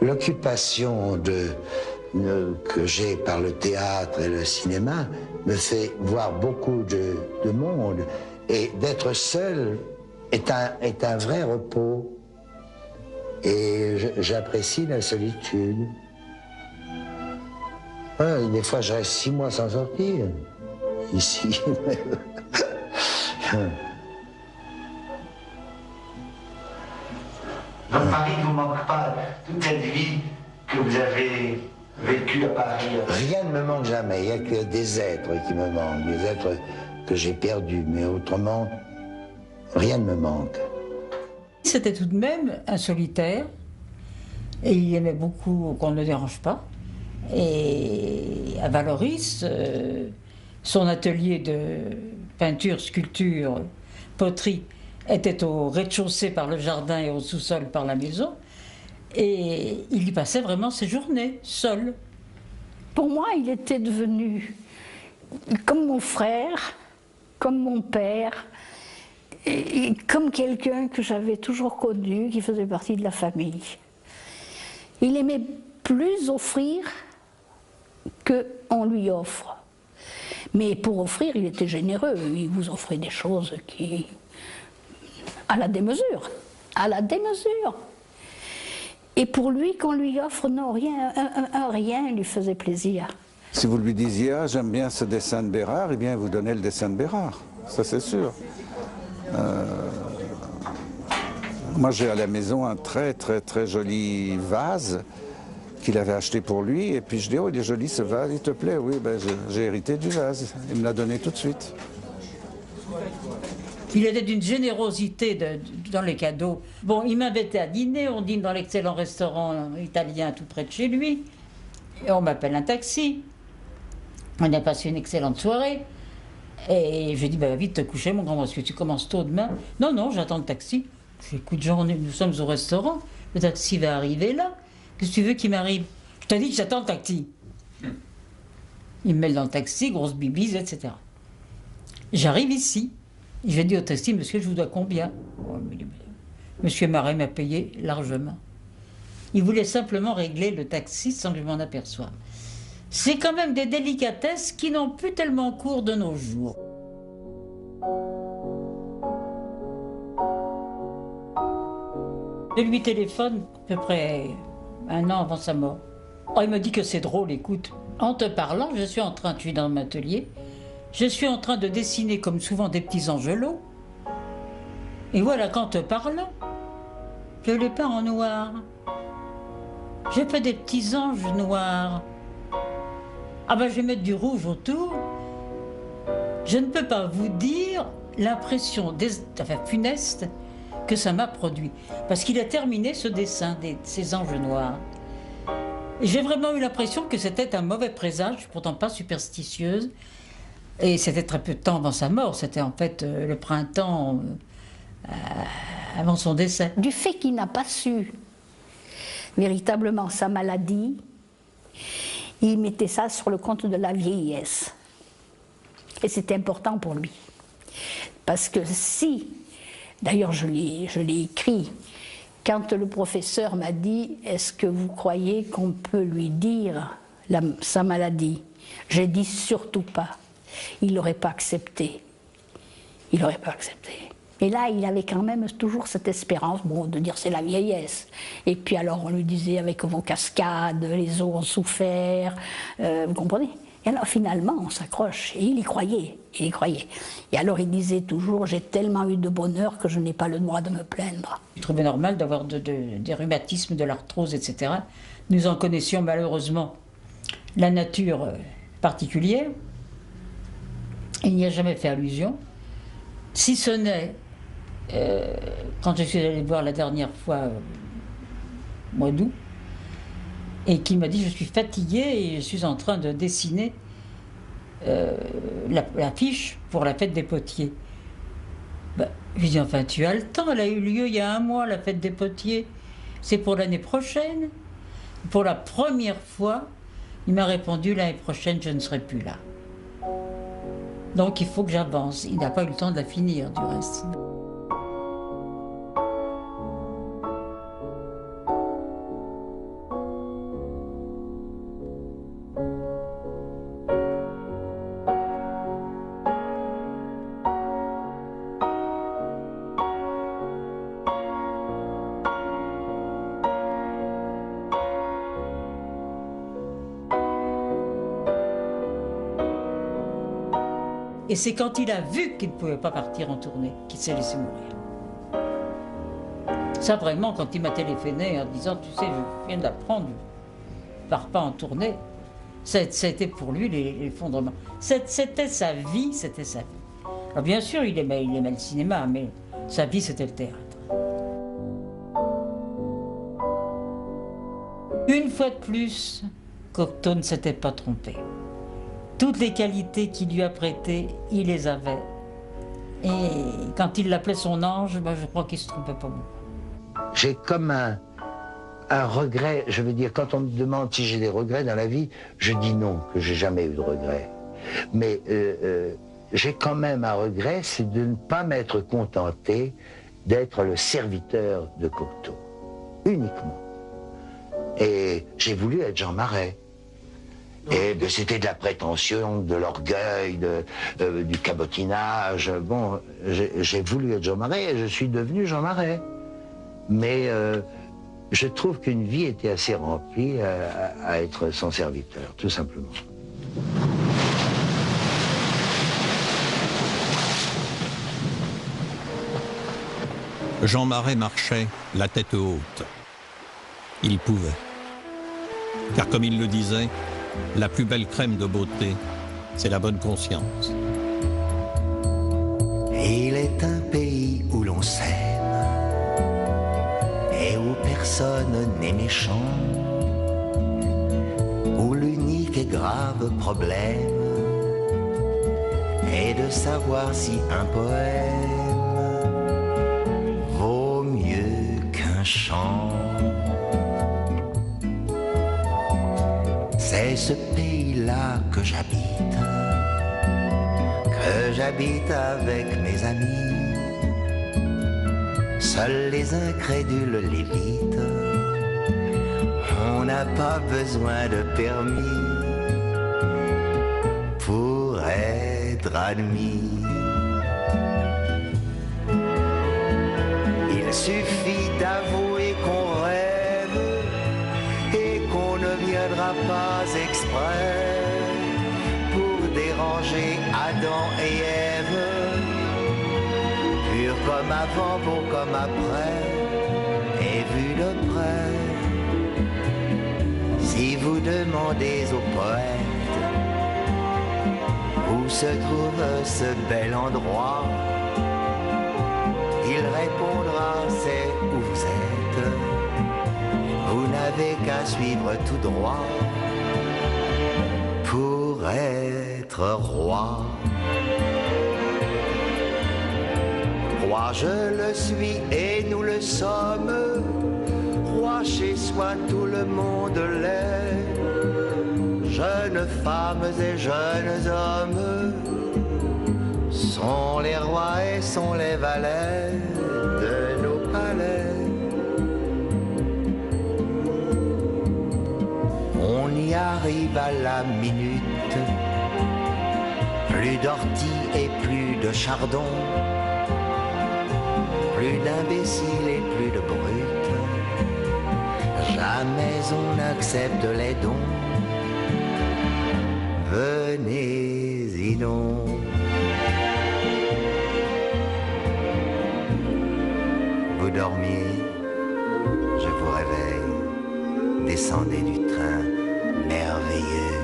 l'occupation que j'ai par le théâtre et le cinéma me fait voir beaucoup de monde. Et d'être seul est un vrai repos. Et j'apprécie la solitude. Ouais, des fois, je reste 6 mois sans sortir. Ici. Donc Paris ne vous manque pas, toute cette vie que vous avez vécue à Paris? Rien ne me manque jamais. Il n'y a que des êtres qui me manquent, des êtres que j'ai perdus. Mais autrement, rien ne me manque. C'était tout de même un solitaire. Et il aimait beaucoup qu'on ne le dérange pas. Et à Valoris, son atelier de peinture, sculpture, poterie était au rez-de-chaussée par le jardin et au sous-sol par la maison. Et il y passait vraiment ses journées, seul. Pour moi, il était devenu comme mon frère, comme mon père, et comme quelqu'un que j'avais toujours connu, qui faisait partie de la famille. Il aimait plus offrir qu'on lui offre. Mais pour offrir, il était généreux. Il vous offrait des choses qui... à la démesure. À la démesure. Et pour lui, qu'on lui offre, non, rien, rien lui faisait plaisir. Si vous lui disiez, ah, j'aime bien ce dessin de Bérard, eh bien, il vous donnait le dessin de Bérard. Ça, c'est sûr. Moi, j'ai à la maison un très, très, très joli vase qu'il avait acheté pour lui. Et puis je dis, oh, il est joli ce vase, il te plaît? Oui, ben, j'ai hérité du vase. Il me l'a donné tout de suite. Il était d'une générosité dans les cadeaux. Bon, il m'invitait à dîner, on dîne dans l'excellent restaurant italien tout près de chez lui. Et on m'appelle un taxi. On a passé une excellente soirée. Et je lui ai dit, bah, vite te coucher, mon grand, parce que tu commences tôt demain. Non, non, j'attends le taxi. Je dis, écoute, Jean, nous sommes au restaurant. Le taxi va arriver là. Qu'est-ce que tu veux qu'il m'arrive? Je t'ai dit que j'attends le taxi. Il me met dans le taxi, grosse bibise, etc. J'arrive ici. J'ai dit au taxi, monsieur, je vous dois combien? Monsieur Marais m'a payé largement. Il voulait simplement régler le taxi sans que je m'en aperçoive. C'est quand même des délicatesses qui n'ont plus tellement cours de nos jours. Je lui téléphone à peu près 1 an avant sa mort. Oh, il me dit que c'est drôle, écoute. En te parlant, je suis dans mon atelier. Je suis en train de dessiner, comme souvent, des petits angelots. Et voilà qu'en te parlant, je les peins en noir. J'ai fait des petits anges noirs. Ah ben je vais mettre du rouge autour. Je ne peux pas vous dire l'impression funeste que ça m'a produit. Parce qu'il a terminé ce dessin de ces anges noirs. J'ai vraiment eu l'impression que c'était un mauvais présage, je suis pourtant pas superstitieuse. Et c'était très peu de temps avant sa mort, c'était en fait le printemps avant son décès. Du fait qu'il n'a pas su véritablement sa maladie, il mettait ça sur le compte de la vieillesse. Et c'était important pour lui. Parce que si, d'ailleurs je l'ai écrit, quand le professeur m'a dit « Est-ce que vous croyez qu'on peut lui dire sa maladie ?» J'ai dit « Surtout pas ». Il n'aurait pas accepté. Il n'aurait pas accepté. Et là, il avait quand même toujours cette espérance, bon, de dire c'est la vieillesse. Et puis alors, on lui disait avec vos cascades, les os ont souffert, vous comprenez? Et alors finalement, on s'accroche. Et il y croyait, il y croyait. Et alors il disait toujours, j'ai tellement eu de bonheur que je n'ai pas le droit de me plaindre. Il trouvait normal d'avoir des rhumatismes, de l'arthrose, etc. Nous en connaissions malheureusement la nature particulière. Il n'y a jamais fait allusion. Si ce n'est, quand je suis allé le voir la dernière fois, au mois d'août, et qu'il m'a dit je suis fatigué et je suis en train de dessiner l'affiche pour la fête des potiers. Ben, je lui ai dit enfin tu as le temps, elle a eu lieu il y a 1 mois la fête des potiers, c'est pour l'année prochaine. Pour la première fois, il m'a répondu l'année prochaine je ne serai plus là. Donc il faut que j'avance, il n'a pas eu le temps de la finir du reste. Et c'est quand il a vu qu'il ne pouvait pas partir en tournée qu'il s'est laissé mourir. Ça vraiment, quand il m'a téléphoné en disant, tu sais, je viens d'apprendre, je ne pars pas en tournée, ça a été pour lui l'effondrement. C'était sa vie, c'était sa vie. Alors bien sûr, il aimait le cinéma, mais sa vie, c'était le théâtre. Une fois de plus, Cocteau ne s'était pas trompé. Toutes les qualités qu'il lui a prêtées, il les avait. Et quand il l'appelait son ange, ben je crois qu'il ne se trompait pas beaucoup. J'ai comme un regret, je veux dire, quand on me demande si j'ai des regrets dans la vie, je dis non, que j'ai jamais eu de regrets. Mais j'ai quand même un regret, c'est de ne pas m'être contenté d'être le serviteur de Cocteau, uniquement. Et j'ai voulu être Jean Marais. Et c'était de la prétention, de l'orgueil, du cabotinage. Bon, j'ai voulu être Jean Marais et je suis devenu Jean Marais. Mais je trouve qu'une vie était assez remplie à être son serviteur, tout simplement. Jean Marais marchait la tête haute. Il pouvait. Car comme il le disait, la plus belle crème de beauté, c'est la bonne conscience. Il est un pays où l'on s'aime et où personne n'est méchant, où l'unique et grave problème est de savoir si un poème vaut mieux qu'un chant. C'est ce pays-là que j'habite avec mes amis. Seuls les incrédules l'évitent. On n'a pas besoin de permis pour être admis. Il suffit d'avouer qu'on rêve et qu'on ne viendra pas exprès pour déranger Adam et Ève. Pur comme avant, beau comme après, et vu de près, vous demandez au poète où se trouve ce bel endroit, il répondra c'est où vous êtes, vous n'avez qu'à suivre tout droit pour être roi. Roi je le suis et nous le sommes, roi chez soi tout le monde l'est, jeunes femmes et jeunes hommes sont les rois et sont les valets de nos palais. On y arrive à la minute, plus d'orties et plus de chardon, plus d'imbéciles et plus de brutes, jamais on n'accepte les dons. Venez-y donc. Vous dormiez, je vous réveille, descendez du train merveilleux.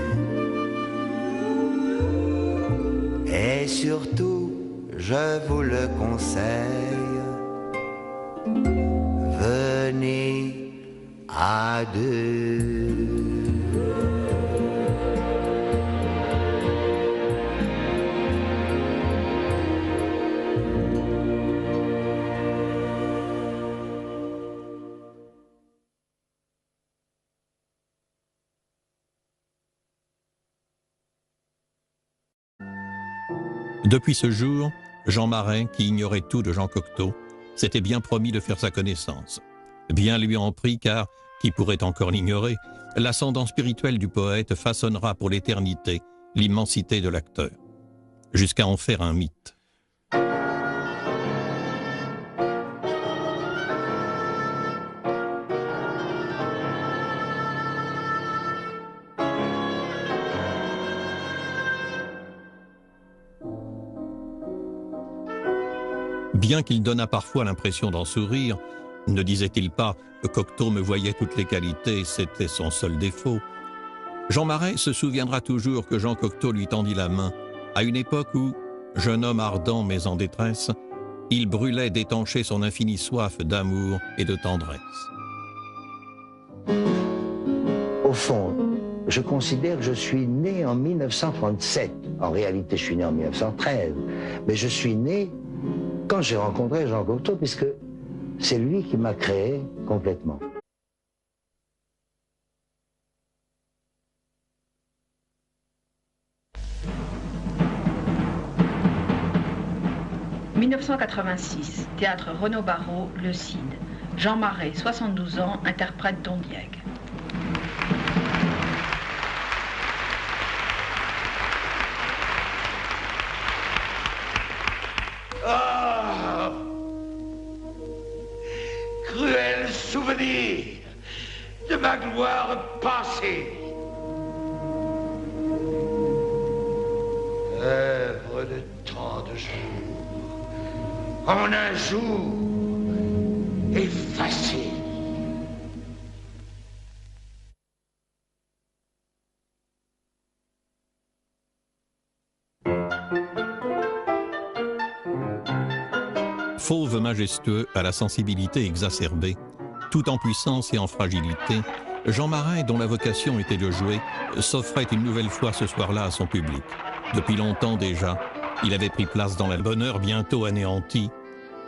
Et surtout, je vous le conseille, venez à deux. Depuis ce jour, Jean Marais, qui ignorait tout de Jean Cocteau, s'était bien promis de faire sa connaissance. Bien lui en prit car, qui pourrait encore l'ignorer, l'ascendant spirituel du poète façonnera pour l'éternité l'immensité de l'acteur, jusqu'à en faire un mythe. Bien qu'il donnât parfois l'impression d'en sourire, ne disait-il pas que Cocteau me voyait toutes les qualités, c'était son seul défaut. Jean Marais se souviendra toujours que Jean Cocteau lui tendit la main, à une époque où, jeune homme ardent mais en détresse, il brûlait d'étancher son infinie soif d'amour et de tendresse. Au fond, je considère que je suis né en 1937. En réalité, je suis né en 1913. Mais je suis né quand j'ai rencontré Jean Cocteau, puisque c'est lui qui m'a créé complètement. « 1986, théâtre Renaud Barrault, Le Cid. Jean Marais, 72 ans, interprète Don Diègue. Ah, cruel souvenir de ma gloire passée. Œuvre de tant de jours, en un jour effacé. Fauve majestueux à la sensibilité exacerbée, tout en puissance et en fragilité, Jean Marais, dont la vocation était de jouer, s'offrait une nouvelle fois ce soir-là à son public. Depuis longtemps déjà, il avait pris place dans la bonne heure bientôt anéantie.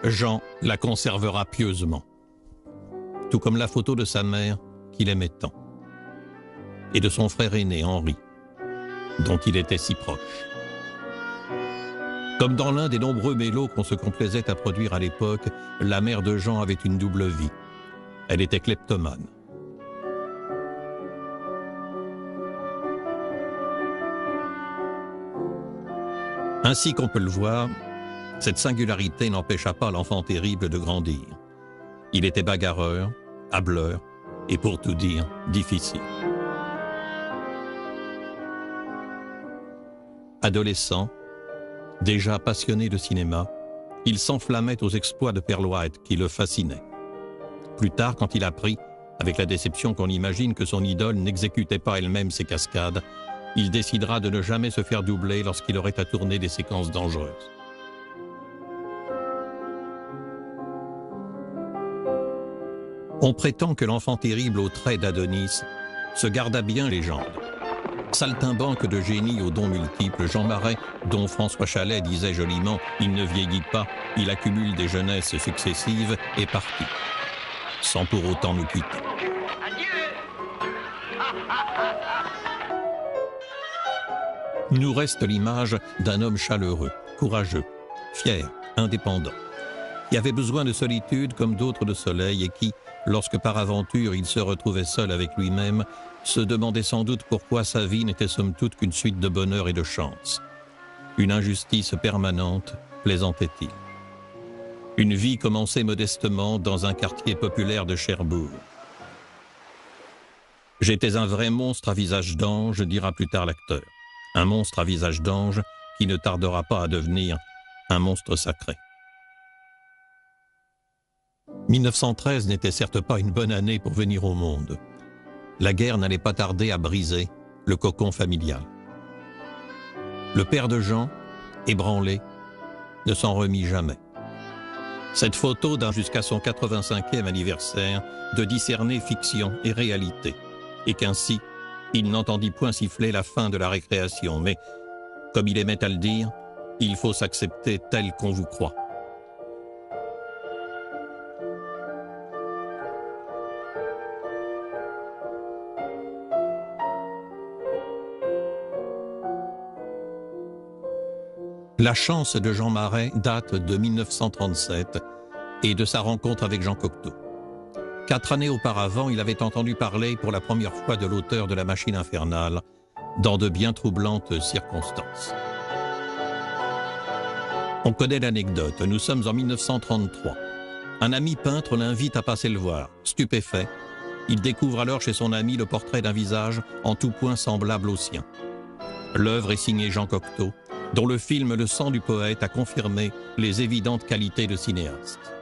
Jean la conservera pieusement, tout comme la photo de sa mère qu'il aimait tant, et de son frère aîné Henri, dont il était si proche. Comme dans l'un des nombreux mélos qu'on se complaisait à produire à l'époque, la mère de Jean avait une double vie. Elle était kleptomane. Ainsi qu'on peut le voir, cette singularité n'empêcha pas l'enfant terrible de grandir. Il était bagarreur, hâbleur et, pour tout dire, difficile. Adolescent, déjà passionné de cinéma, il s'enflammait aux exploits de Père Louët qui le fascinaient. Plus tard, quand il apprit Avec la déception qu'on imagine que son idole n'exécutait pas elle-même ses cascades, il décidera de ne jamais se faire doubler lorsqu'il aurait à tourner des séquences dangereuses. On prétend que l'enfant terrible aux traits d'Adonis se garda bien légende. Saltimbanque de génie aux dons multiples, Jean Marais, dont François Chalet disait joliment « Il ne vieillit pas, il accumule des jeunesses successives », est parti, sans pour autant nous quitter. Nous reste l'image d'un homme chaleureux, courageux, fier, indépendant, qui avait besoin de solitude comme d'autres de soleil et qui, lorsque par aventure il se retrouvait seul avec lui-même, se demandait sans doute pourquoi sa vie n'était somme toute qu'une suite de bonheur et de chance. Une injustice permanente, plaisantait-il. Une vie commencée modestement dans un quartier populaire de Cherbourg. « J'étais un vrai monstre à visage d'ange », dira plus tard l'acteur. Un monstre à visage d'ange qui ne tardera pas à devenir un monstre sacré. 1913 n'était certes pas une bonne année pour venir au monde. La guerre n'allait pas tarder à briser le cocon familial. Le père de Jean, ébranlé, ne s'en remit jamais. Cette photo donne jusqu'à son 85e anniversaire de discerner fiction et réalité, et qu'ainsi, il n'entendit point siffler la fin de la récréation, mais, comme il aimait à le dire, il faut s'accepter tel qu'on vous croit. La chance de Jean Marais date de 1937 et de sa rencontre avec Jean Cocteau. 4 années auparavant, il avait entendu parler pour la première fois de l'auteur de La Machine infernale, dans de bien troublantes circonstances. On connaît l'anecdote, nous sommes en 1933. Un ami peintre l'invite à passer le voir. Stupéfait, il découvre alors chez son ami le portrait d'un visage en tout point semblable au sien. L'œuvre est signée Jean Cocteau, dont le film Le sang du poète a confirmé les évidentes qualités de cinéaste.